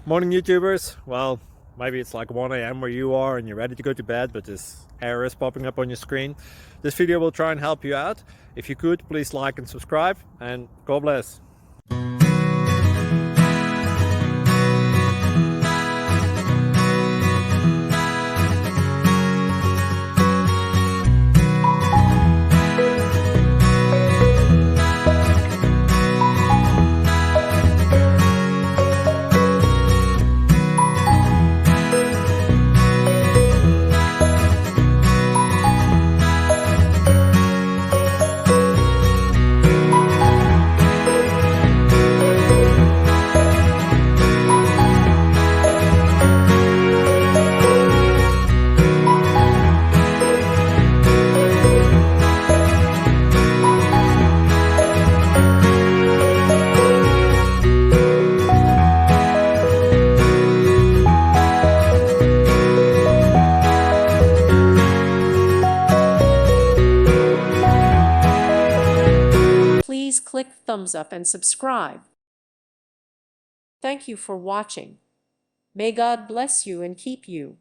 Morning, YouTubers. Well, maybe it's like 1 a.m. where you are and you're ready to go to bed, but this error is popping up on your screen. This video will try and help you out. If you could, please like and subscribe, and God bless. Please click thumbs up and subscribe. Thank you for watching. May God bless you and keep you.